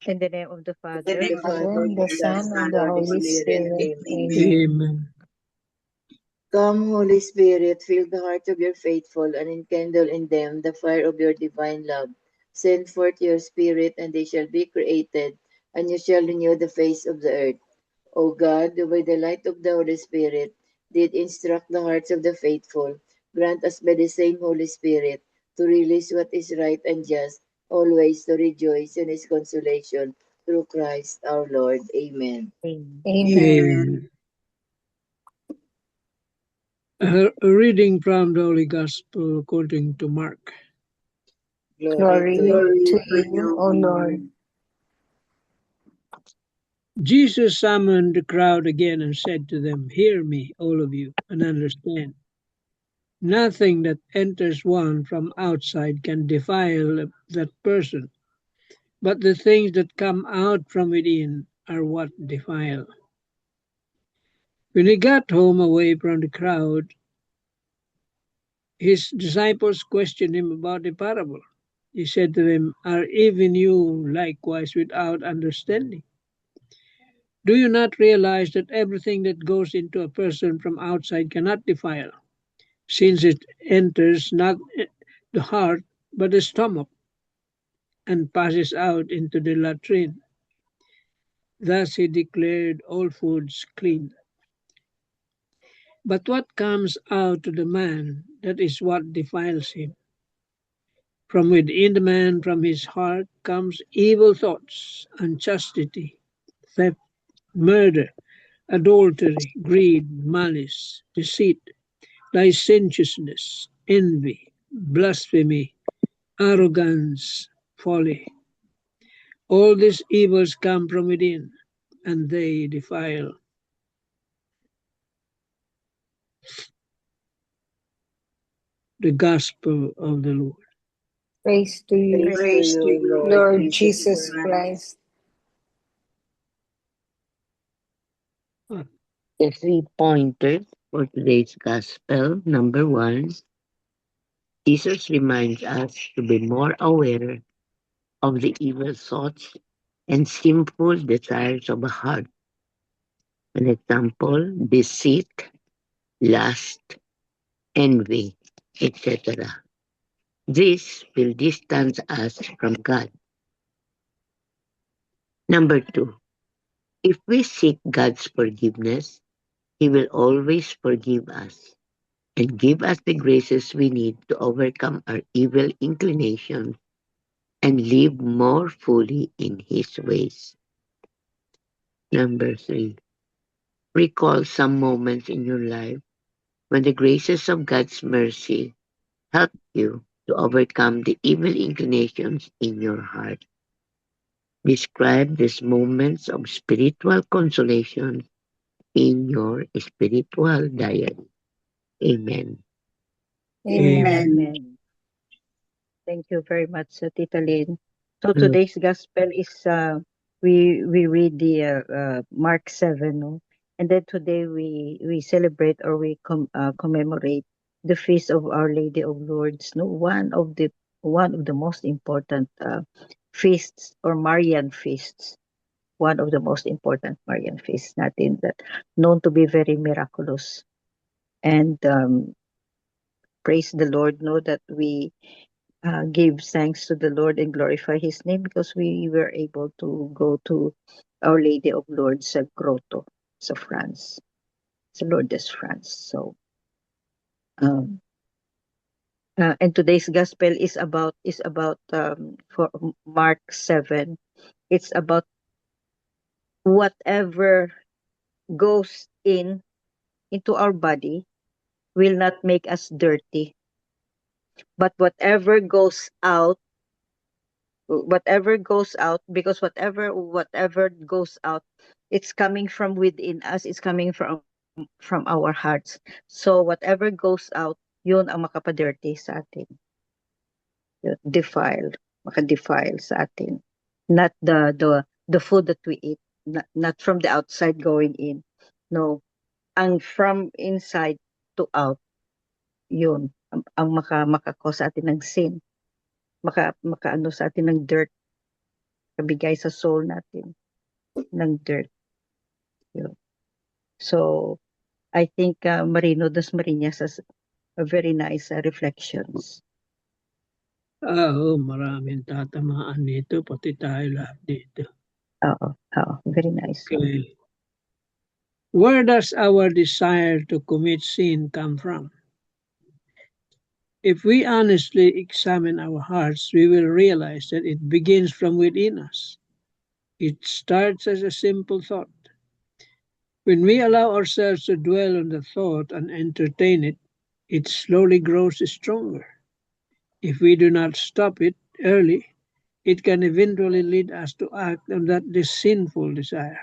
In the name of the In Father, the Father, the Son, and the Holy Spirit. Amen. Amen. Come, Holy Spirit, fill the hearts of your faithful and enkindle in them the fire of your divine love. Send forth your Spirit, and they shall be created, and you shall renew the face of the earth. O God, who by the light of the Holy Spirit did instruct the hearts of the faithful, grant us by the same Holy Spirit to realize what is right and just, always to rejoice in his consolation through Christ our Lord. Amen. Amen. Amen. A reading from the Holy Gospel according to Mark. Glory to you, O Lord. Jesus summoned the crowd again and said to them, "Hear me, all of you, and understand. Nothing that enters one from outside can defile that person, but the things that come out from within are what defile." When he got home away from the crowd, his disciples questioned him about the parable. He said to them, "Are even you likewise without understanding? Do you not realize that everything that goes into a person from outside cannot defile, since it enters not the heart but the stomach and passes out into the latrine?" Thus he declared all foods clean. But what comes out to the man, that is what defiles him. From within the man, from his heart, comes evil thoughts, unchastity, theft, murder, adultery, greed, malice, deceit, licentiousness, envy, blasphemy, arrogance, folly. All these evils come from within, and they defile. The Gospel of the Lord. Praise to you, Praise to you, Lord Jesus Christ. The 3 pointers for today's Gospel. Number 1, Jesus reminds us to be more aware of the evil thoughts and sinful desires of the heart. An example, deceit, lust, envy, etc. This will distance us from God. Number 2, if we seek God's forgiveness, He will always forgive us and give us the graces we need to overcome our evil inclinations and live more fully in His ways. Number 3, recall some moments in your life when the graces of God's mercy helped you to overcome the evil inclinations in your heart. Describe these moments of spiritual consolation in your spiritual diary. Amen. Amen. Amen. Thank you very much, Tita Lynn. So Uh, today's gospel is we read the Mark 7, no? And then today we celebrate or we commemorate the feast of Our Lady of Lourdes, no? One of the most important feasts or Marian feasts. One of the most important Marian feasts, natin that known to be very miraculous. And praise the Lord, no, that we give thanks to the Lord and glorify His name because we were able to go to Our Lady of Lourdes sa Grotto, sa France, sa Lourdes, France. So, um, and today's gospel is about for Mark 7. It's about whatever goes into our body will not make us dirty, but whatever goes out because whatever goes out, it's coming from within us, it's coming from our hearts. So whatever goes out, yun ang makapadirty sa atin. Yun, makadefile sa atin, not the food that we eat, not from the outside going in, no, ang from inside to out, yun ang makakos sa atin ng sin, makaano sa atin ng dirt, nakabigay sa soul natin ng dirt. Yun. So, I think Marino das Marinas has a very nice reflections. Oo, maraming tatamaan dito, pati tayo lahat dito. Oo, very nice. Okay. Where does our desire to commit sin come from? If we honestly examine our hearts, we will realize that it begins from within us. It starts as a simple thought. When we allow ourselves to dwell on the thought and entertain it, it slowly grows stronger. If we do not stop it early, it can eventually lead us to act on that sinful desire.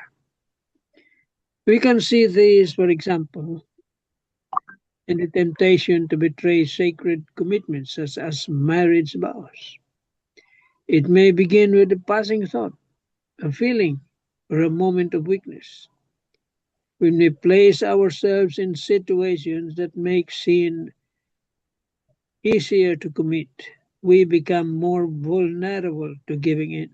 We can see this, for example, in the temptation to betray sacred commitments such as marriage vows. It may begin with a passing thought, a feeling, or a moment of weakness. When we place ourselves in situations that make sin easier to commit, we become more vulnerable to giving in.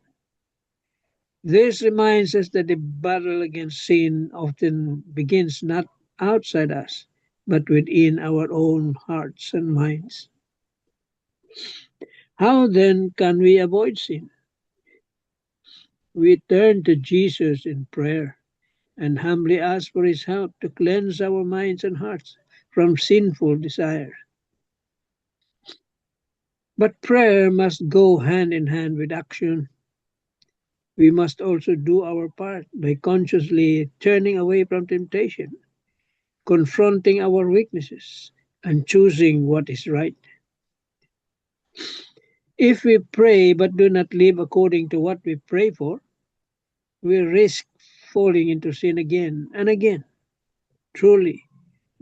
This reminds us that the battle against sin often begins not outside us, but within our own hearts and minds. How then can we avoid sin? We turn to Jesus in prayer and humbly ask for his help to cleanse our minds and hearts from sinful desires. But prayer must go hand in hand with action. We must also do our part by consciously turning away from temptation, confronting our weaknesses, and choosing what is right. If we pray but do not live according to what we pray for, we risk falling into sin again and again. Truly,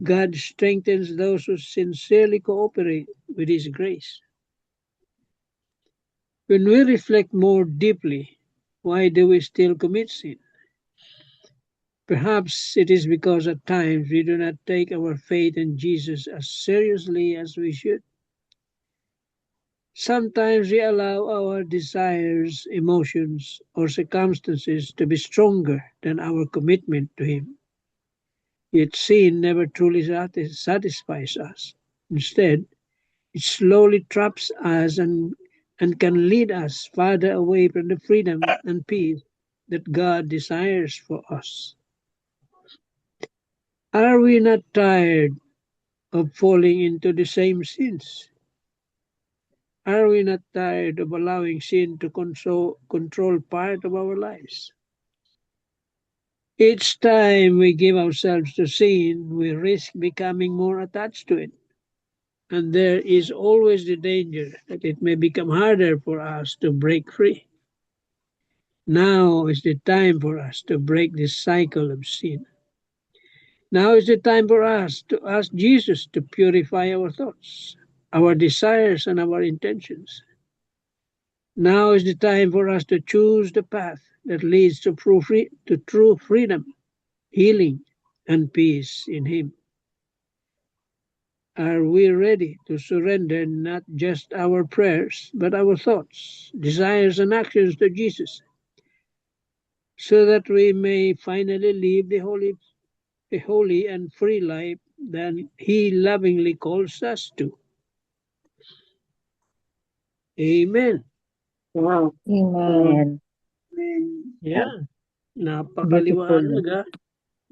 God strengthens those who sincerely cooperate with His grace. When we reflect more deeply, why do we still commit sin? Perhaps it is because at times we do not take our faith in Jesus as seriously as we should. Sometimes we allow our desires, emotions, or circumstances to be stronger than our commitment to Him. Yet sin never truly satisfies us. Instead, it slowly traps us and can lead us farther away from the freedom and peace that God desires for us. Are we not tired of falling into the same sins? Are we not tired of allowing sin to control part of our lives? Each time we give ourselves to sin, we risk becoming more attached to it. And there is always the danger that it may become harder for us to break free. Now is the time for us to break this cycle of sin. Now is the time for us to ask Jesus to purify our thoughts, our desires, and our intentions. Now is the time for us to choose the path that leads to true freedom, healing, and peace in Him. Are we ready to surrender not just our prayers, but our thoughts, desires, and actions to Jesus, so that we may finally live the holy and free life that He lovingly calls us to? Amen. Wow. Amen. Yeah. Beautiful. Napakaliwanag ha.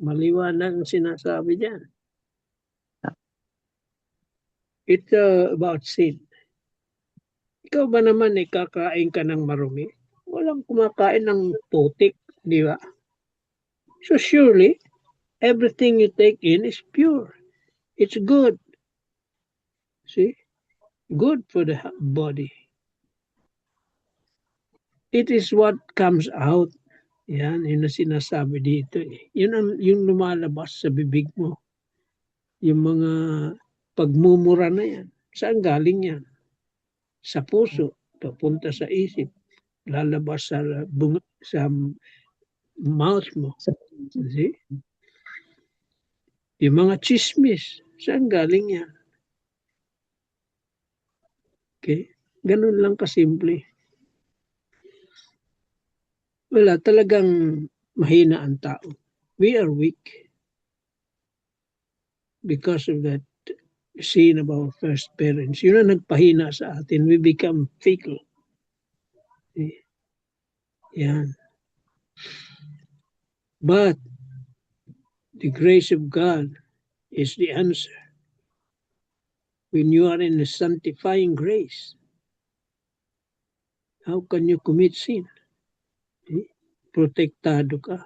Maliwanag ang sinasabi diyan. It's about sin. Ikaw ba naman kakain ka ng marumi? Walang kumakain ng putik, di ba? So surely, everything you take in is pure. It's good. See? Good for the body. It is what comes out. Yan, yun ang sinasabi dito eh. Yun yung lumalabas sa bibig mo. Yung mga pagmumura na yan. Saan galing yan? Sa puso, papunta sa isip, lalabas sa mouth mo. See? Yung mga chismis, saan galing yan? Okay? Ganun lang kasimple. Wala, talagang mahina ang tao. We are weak because of that sin of our first parents. Yun ang nagpahina sa atin. We become fickle. Yan. But the grace of God is the answer. When you are in the sanctifying grace, how can you commit sin? Protektado ka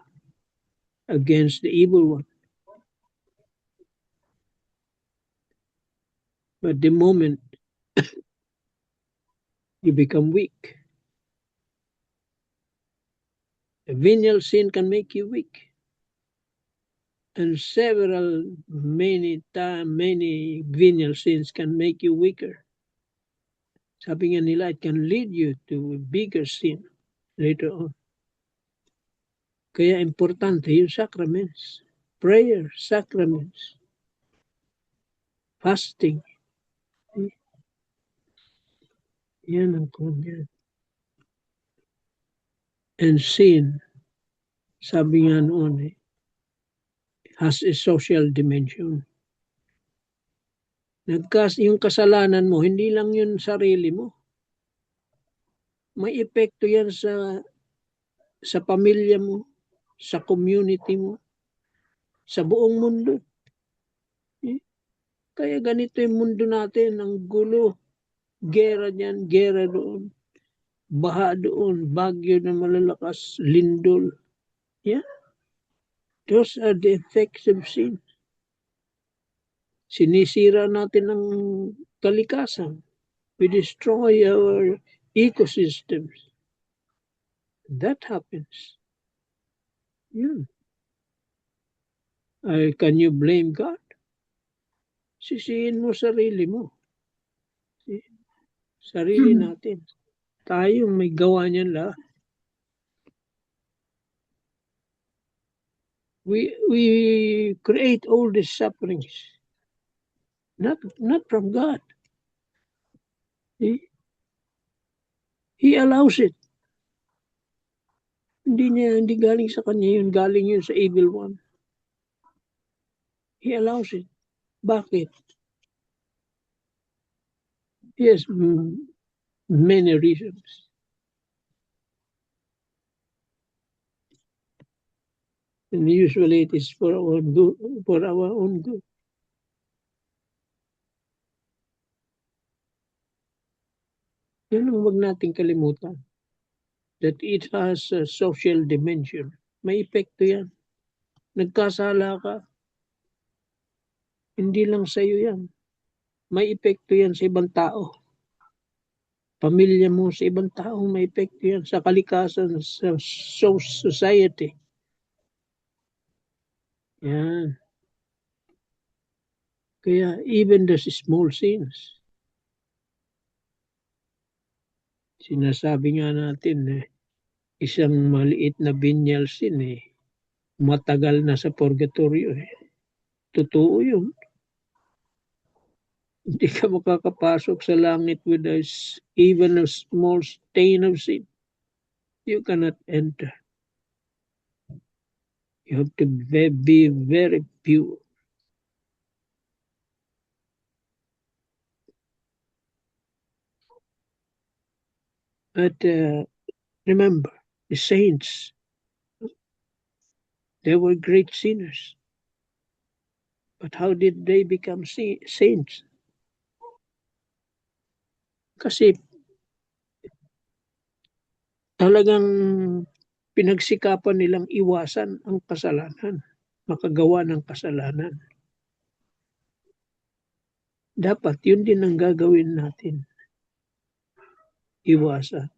against the evil one. But the moment you become weak, a venial sin can make you weak. And many venial sins can make you weaker. Sabi nga nila, it can lead you to a bigger sin later on. Kaya importante yung sacraments. Prayer, sacraments, fasting. Yan ang kunyan. And sin, sabi nga noon, has a social dimension. Yung kasalanan mo, hindi lang yun sarili mo. May epekto yan sa pamilya mo, sa community mo, sa buong mundo. Kaya ganito yung mundo natin, ang gulo. Gera dyan, gera doon. Baha doon, bagyo na malalakas, lindol. Yeah. Those are the effects of sin. Sinisira natin ang kalikasan. We destroy our ecosystems. That happens. Yun. Can you blame God? Sisihin mo sarili mo. Sarili natin. Tayong may gawa niyan lahat. We create all these sufferings. Not from God. He allows it. Hindi galing sa kanya yun. Galing yun sa evil one. He allows it. Bakit? Yes, many reasons. And usually it is for our good, for our own good. Yan ang wag nating kalimutan. That it has a social dimension. May epekto yan. Nagkasala ka, hindi lang sa'yo yan. May epekto yan sa ibang tao. Pamilya mo, sa ibang tao, may epekto yan. Sa kalikasan, sa society. Yan. Kaya even the small sins, sinasabi nga natin, isang maliit na venial sin, matagal na sa purgatorio. Totoo yun. Hindi ka makakapasok sa langit with even a small stain of sin. You cannot enter. You have to be very pure. But remember, the saints, they were great sinners. But how did they become saints? Kasi talagang pinagsikapan nilang iwasan ang kasalanan, makagawa ng kasalanan. Dapat yun din ang gagawin natin. Iwasan.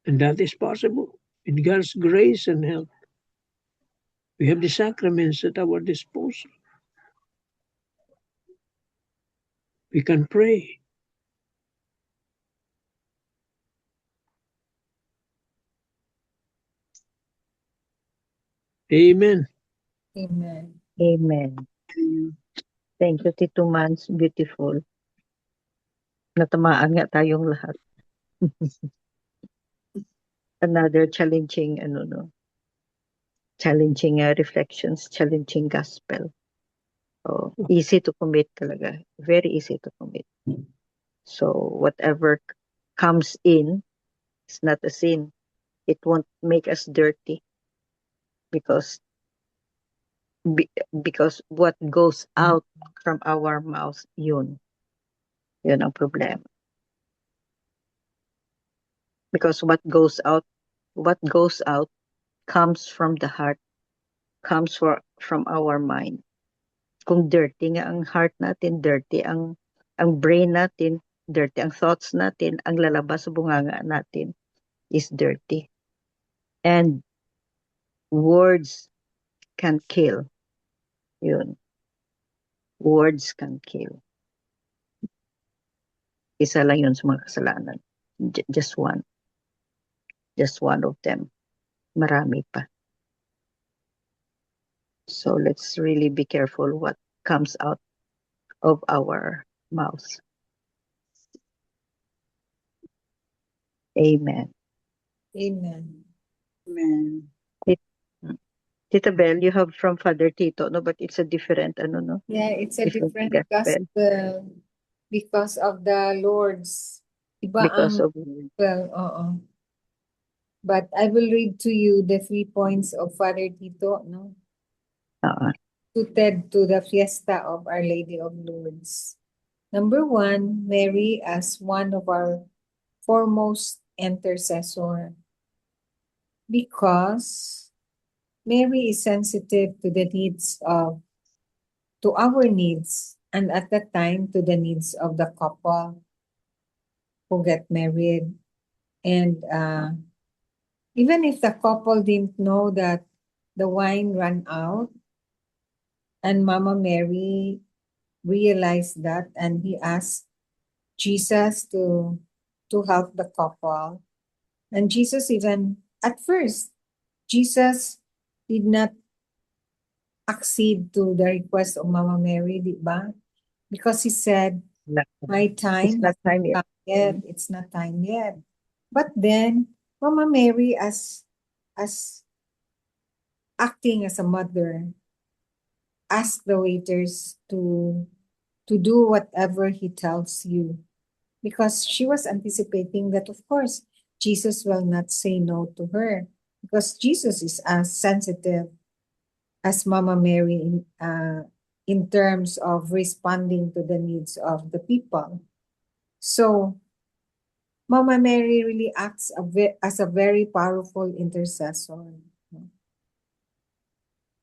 And that is possible. In God's grace and help, we have the sacraments at our disposal. We can pray. Amen. Amen. Amen. Thank you, Tito Mans. Beautiful. Natamaan nga tayong lahat. another challenging, challenging reflections, challenging gospel. So, easy to commit talaga. Very easy to commit. So, whatever comes in is not a sin. It won't make us dirty because because what goes out from our mouth, yun ang problema. Because what goes out comes from the heart, comes from our mind. Kung dirty nga ang heart natin, dirty ang brain natin, dirty ang thoughts natin, ang lalabas sa bunganga natin is dirty. And words can kill. Yun. Words can kill. Isa lang yun sa mga kasalanan. Just one. Just one of them. Marami pa. So let's really be careful what comes out of our mouths. Amen. Amen. Amen. Tita Bell, you have from Father Tito, no? But it's a different, no? Yeah, it's a different gospel. gospel because of the Lord's. Iba Because ang, of, well, but I will read to you the 3 points of Father Tito, no? Suited to the fiesta of Our Lady of Lourdes. Number 1, Mary as one of our foremost intercessor. Because Mary is sensitive to the needs to our needs, and at that time to the needs of the couple who get married. And even if the couple didn't know that the wine ran out, and Mama Mary realized that, and he asked Jesus to help the couple. And Jesus even, at first, Jesus did not accede to the request of Mama Mary, di ba? Because he said, my time it's not time yet. yet. It's not time yet. But then, Mama Mary, as acting as a mother, asked the waiters to do whatever he tells you. Because she was anticipating that, of course, Jesus will not say no to her. Because Jesus is as sensitive as Mama Mary in terms of responding to the needs of the people. So, Mama Mary really acts as a very powerful intercessor.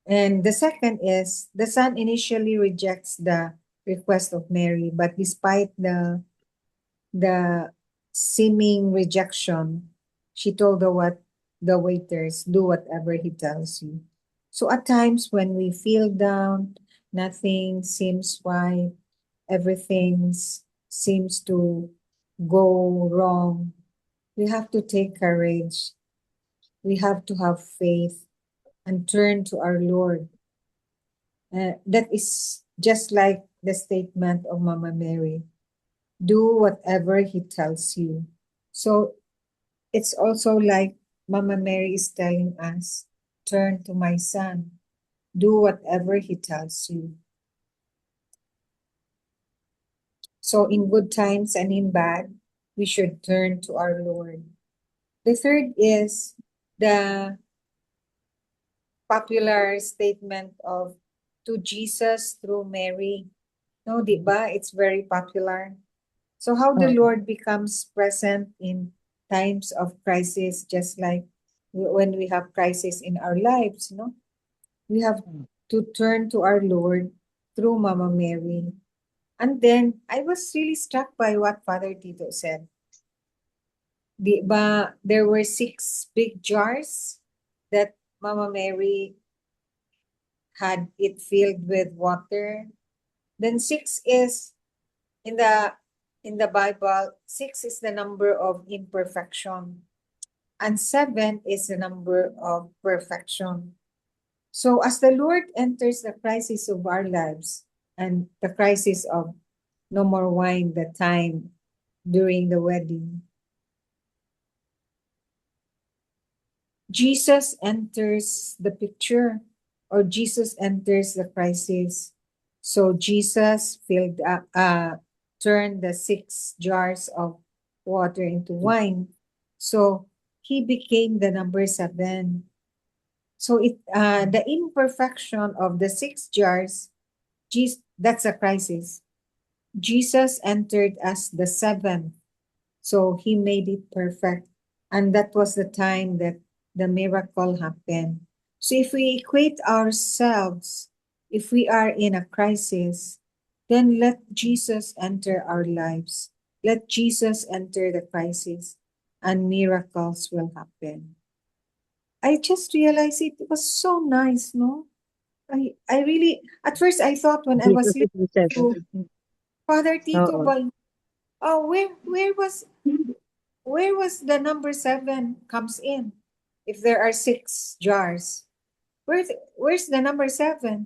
And the second is, the son initially rejects the request of Mary, but despite the seeming rejection, she told the waiters, do whatever he tells you. So at times when we feel down, nothing seems right, everything seems to go wrong, we have to take courage. We have to have faith and turn to our Lord. That is just like the statement of Mama Mary. Do whatever he tells you. So it's also like Mama Mary is telling us, turn to my son. Do whatever he tells you. So in good times and in bad, we should turn to our Lord. The third is the popular statement of to Jesus through Mary. No, di ba? It's very popular. So how the Lord becomes present in times of crisis, just like when we have crisis in our lives, no? We have to turn to our Lord through Mama Mary. And then I was really struck by what Father Tito said. Di ba, there were 6 big jars that Mama Mary had it filled with water. Then 6 is in the Bible, 6 is the number of imperfection, and 7 is the number of perfection. So as the Lord enters the crisis of our lives and the crisis of no more wine, the time during the wedding, Jesus enters the picture, or Jesus enters the crisis. So Jesus turned the 6 jars of water into wine. So he became the number 7. So the imperfection of the 6 jars, that's a crisis. Jesus entered as the 7th. So he made it perfect. And that was the time that the miracle happened. So if we equate ourselves, if we are in a crisis, then let Jesus enter our lives. Let Jesus enter the crisis, and miracles will happen. I just realized it was so nice, no? I really, at first I thought when I was Jesus is listening the to 7th. Father Tito Oo. Bal, oh, where was the number 7 comes in? If there are 6 jars, where's the number 7?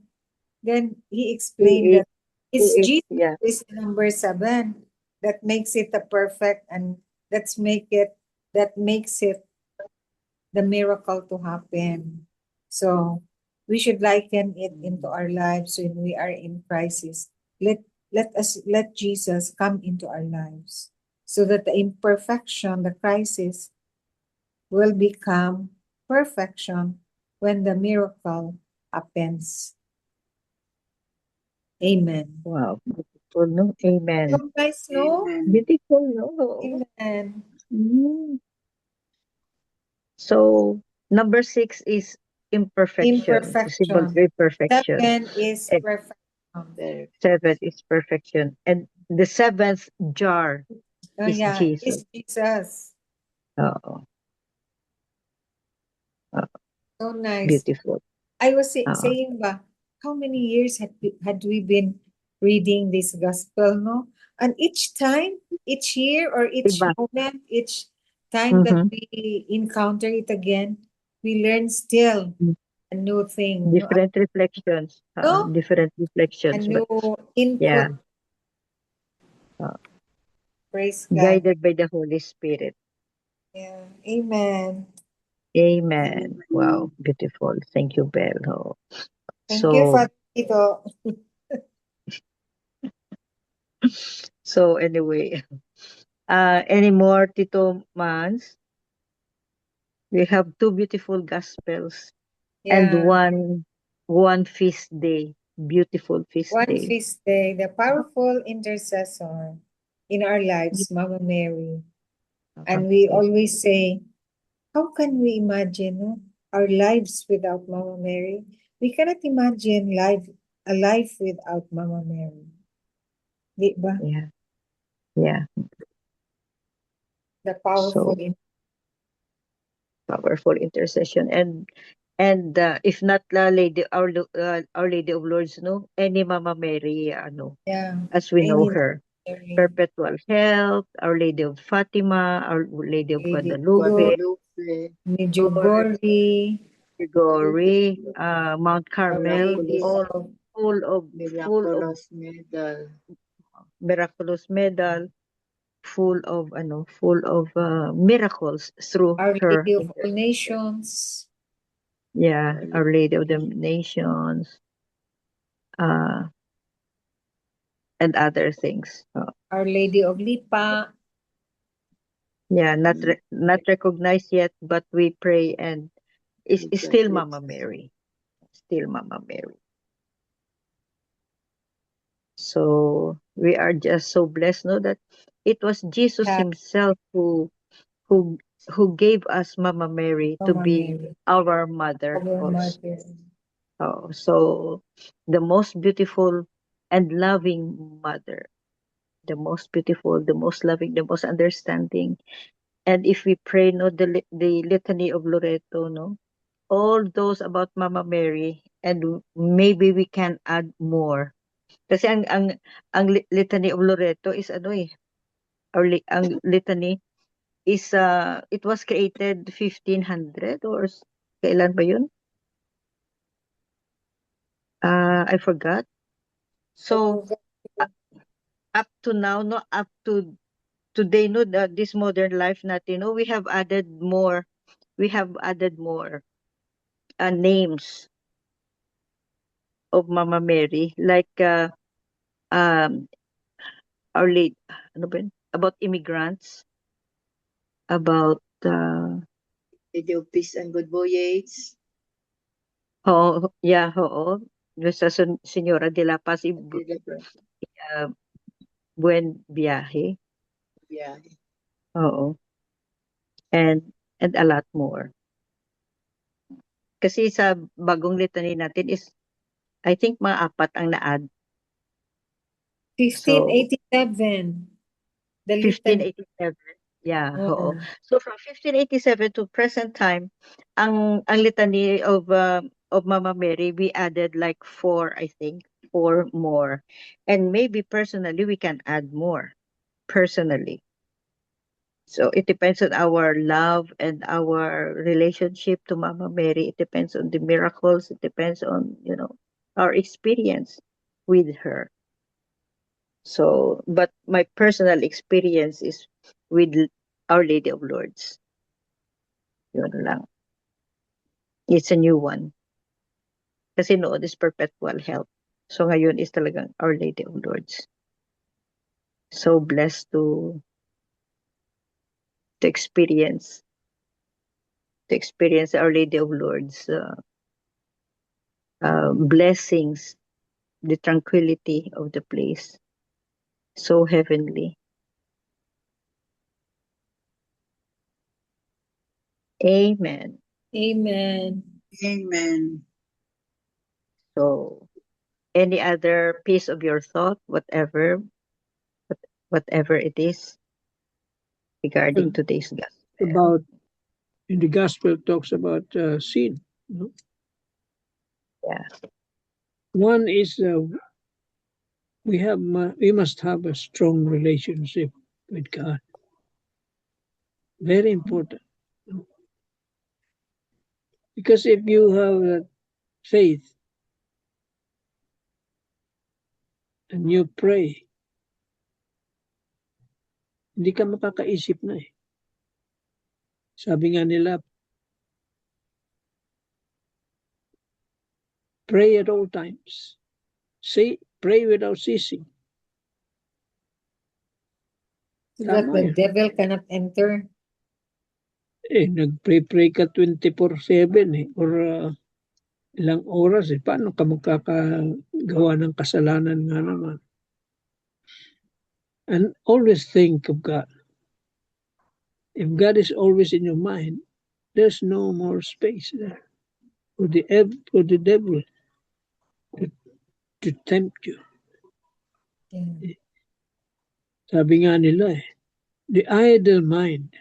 Then he explained He is, that it's Jesus yeah. is the number 7 that makes it a perfect, and that makes it the miracle to happen. So we should liken it into our lives when we are in crisis. Let Jesus come into our lives so that the imperfection, the crisis, will become perfection when the miracle happens. Amen. Wow. Beautiful, no? Amen. So guys, no? Beautiful, no? Amen. Mm. So, number 6 is imperfection, visible Imperfection. imperfection. 7 is And perfection. There. 7 is perfection. And the 7th jar Oh is yeah, Jesus. it's Jesus. Oo. So nice. Beautiful. I was Oo. saying ba, how many years had we been reading this gospel, no? And each time, each year, or each Iba. moment, each time that Mhm. we encounter it again, we learn still a new thing, no? Different reflections. No? Different A reflections. But new yeah, input. Praise God. guided by the Holy Spirit. Yeah. Amen. Amen. Wow, beautiful. Thank you, Belle. Oh. Thank you, So, Father Tito. so anyway, any more Tito Mans? We have 2 beautiful gospels and Yeah. one feast day. Beautiful feast One day. feast day, the powerful intercessor in our lives, Mama Mary. And we always say, how can we imagine, no, our lives without Mama Mary? We cannot imagine a life without Mama Mary. Di ba? Yeah, yeah. The powerful So powerful intercession. And if not la Lady, Our Lady of Lourdes, no, any Mama Mary, yeah, as we know any her. Mary, Perpetual Help, Our Lady of Fatima, Our Lady of Lady Guadalupe, Guadalupe, or Medjugorje, Gregory, Mount Our Carmel, Lady all of full of Miraculous Medal, miraculous medal, full of miracles through Our her. Lady of All Nations, Yeah, Our Lady of the Nations, uh, and other things. Our Lady of Lipa, Yeah, not recognized yet, but we pray, and it's still Mama Mary. Still Mama Mary. So we are just so blessed, no, that it was Jesus have himself who who gave us Mama Mary to Mama be Mary, our mother our also. Mother. So the most beautiful and loving mother, the most beautiful, the most loving, the most understanding. And if we pray, no, the litany of Loreto, no, all those about Mama Mary, and maybe we can add more. Kasi ang litany of Loreto is ang litany is it was created 1500 or kailan ba yun? I forgot. So up to now, no, up to today, no, this modern life natin, no, we have added more we have added more names of Mama Mary, like um, Our Lady, ano ba yun? About immigrants, about Lady of Peace and Good Voyage. yeah, oo. Sa Señora de la Paz y Buen Viaje. Yeah. Oo. And a lot more. Kasi sa bagong litany natin is, I think mga 4 ang na-add. So, 1587. The litany. 1587. Yeah, oo. Oo. So from 1587 to present time, ang litany of Mama Mary, we added like 4, I think, 4 more. And maybe personally we can add more personally. So it depends on our love and our relationship to Mama Mary. It depends on the miracles. It depends on, our experience with her. So, but my personal experience is with Our Lady of Lourdes. Yun lang. It's a new one. Kasi noon is perpetual help. So ngayon is talagang Our Lady of Lourdes. So blessed to experience Our Lady of Lourdes blessings, the tranquility of the place. So heavenly. Amen. Amen. Amen. So, any other piece of your thought, whatever it is, regarding today's gospel? About in the gospel talks about sin. Yeah. One is we must have a strong relationship with God. Very important. Because if you have faith and you pray, hindi ka makakaisip na eh. Sabi nga nila, pray at all times. Pray without ceasing. So that Tama the yun. devil cannot enter. Nag-pray ka 24/7 eh, or ilang oras eh. Paano ka magkakagawa ng kasalanan nga naman? And always think of God. If God is always in your mind, there's no more space there for the devil to tempt you. Yeah. Sabi nga nila eh, the idle mind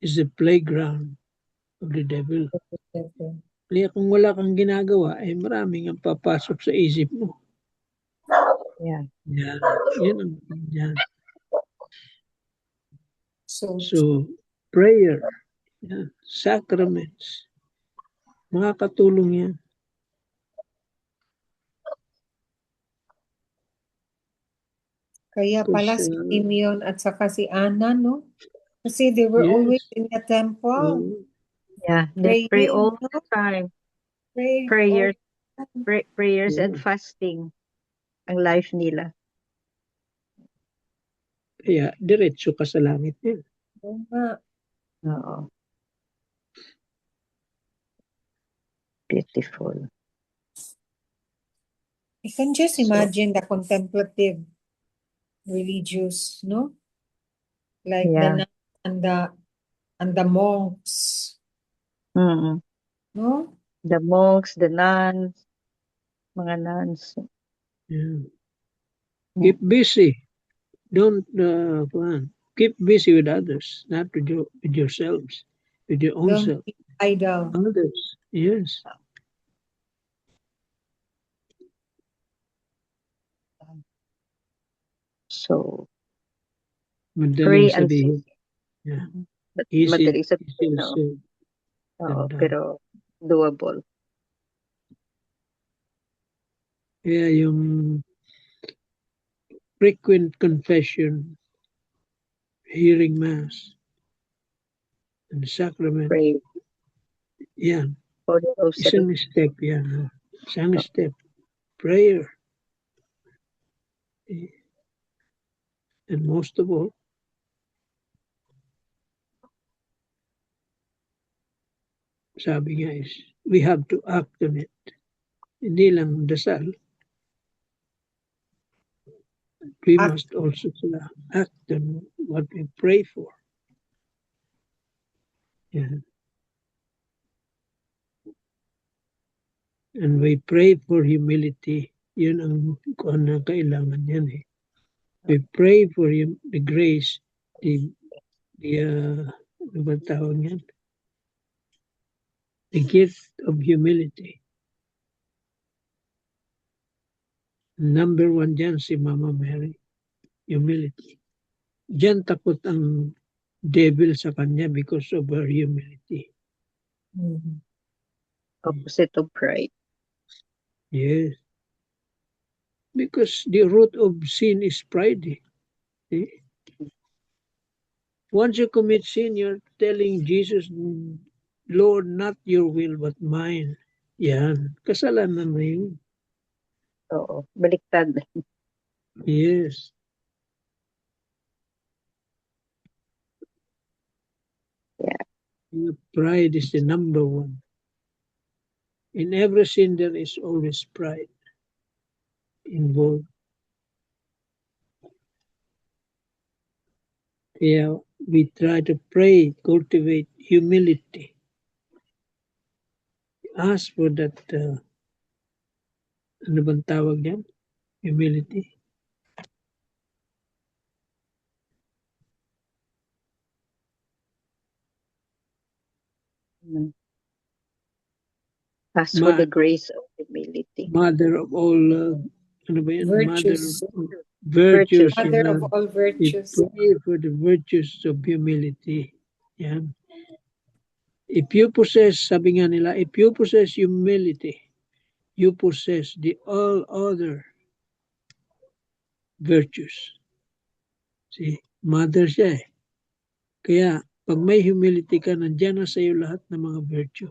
is the playground of the devil. Kaya kung wala kang ginagawa, ay maraming ang papasok sa isip mo. Yeah. Yan. Yan ang yan. So Prayer, yan, sacraments, makakatulong yan. kaya pala si Because, Simeon at saka si Anna, no? Kasi they were yes. always in the temple. Yeah. They pray Praying, all no? the time. Pray Prayers, all the time. prayers and Yeah. fasting ang life nila. Kaya diretso ka sa langit yan. Oo nga. Oo. Beautiful. I can just imagine the contemplative religious, no? Like Yeah. the nuns and the monks, Mm-mm. no? The monks, the nuns, mga nuns. Yeah. Keep busy. Don't keep busy with others, not with yourselves, with your own Don't self. be idle. Others, yes. So, Madaling pray and sabihin. sing. Yeah. Madaling Easy sabihin, no? said Oo, than done. pero doable. Kaya yung frequent confession, hearing mass, and sacrament. Pray Yan. for the rosary. Isang step yan. No? Isang step. Prayer. And most of all, sabi nga is, we have to act on it. Hindi lang dasal. We Act. must also act on what we pray for. Yeah. And we pray for humility. Yun ang kung ano kailangan yan eh. We pray for the grace, ano ba tawag yan? The gift of humility. Number 1 dyan si Mama Mary. Humility. Diyan takot ang devil sa kanya because of her humility. Opposite of pride. Yes. Because the root of sin is pride. See? Once you commit sin, you're telling Jesus, Lord, not your will but mine. Yan. Kasalanan na yun. Oo. Baliktad. Yes. Yeah. Pride is the number 1. In every sin, there is always pride involved. Yeah, we try to pray, cultivate humility. Ask for that, ano bang tawag yan? Humility. Ask for the grace of humility. Mother of all, ano ba yan? Virtues. Mother of virtues. Mother of all We virtues. pray for the virtues of humility. Yan. If you possess, sabi nga nila, if you possess humility, you possess the all other virtues. See, mother siya eh. Kaya, pag may humility ka, nandiyan na sa iyo lahat ng mga virtue.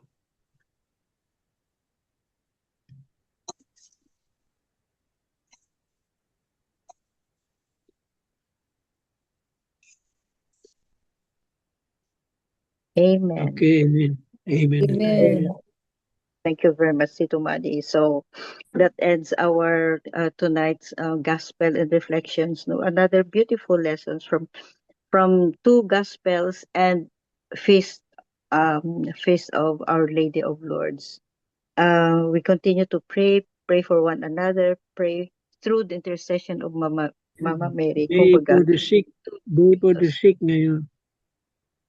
Amen. Okay, amen. Amen. Amen. Thank you very much, Tito Madi. So that ends our tonight's gospel and reflections. No, another beautiful lessons from 2 gospels and feast of Our Lady of Lourdes. We continue to pray for one another, pray through the intercession of Mama Mary. Day Kumbaga, for the sick. Day for the sick ngayon.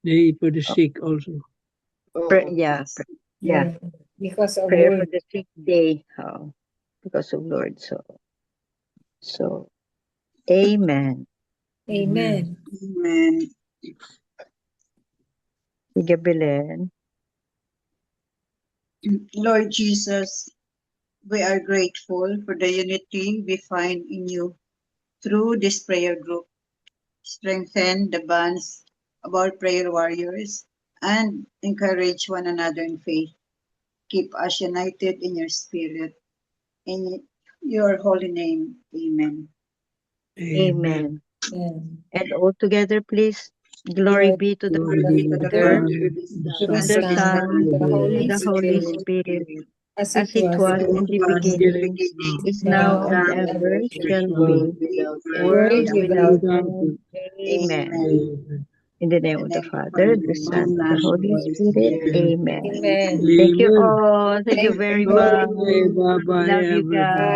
Day for the sick also. yeah. Because of Prayer for Lord. the sick day, because of Lord. So, amen. Amen. Amen. Sige, Belen. Lord Jesus, we are grateful for the unity we find in you through this prayer group. Strengthen the bonds of our prayer warriors and encourage one another in faith. Keep us united in your spirit. In your holy name, amen. Amen. Amen. And all together, please. Glory be to the Glory be to the Father, Father, To to the the Son, Son, to the Holy and the Holy Spirit, Spirit, as as it was in the beginning, is now and ever shall be, world without end. Amen. Amen. In the name of the Father, the Son, and the Holy Spirit. Amen. Amen. Thank you Amen. all. Thank you very much. Okay, bye-bye, Love you everybody. guys.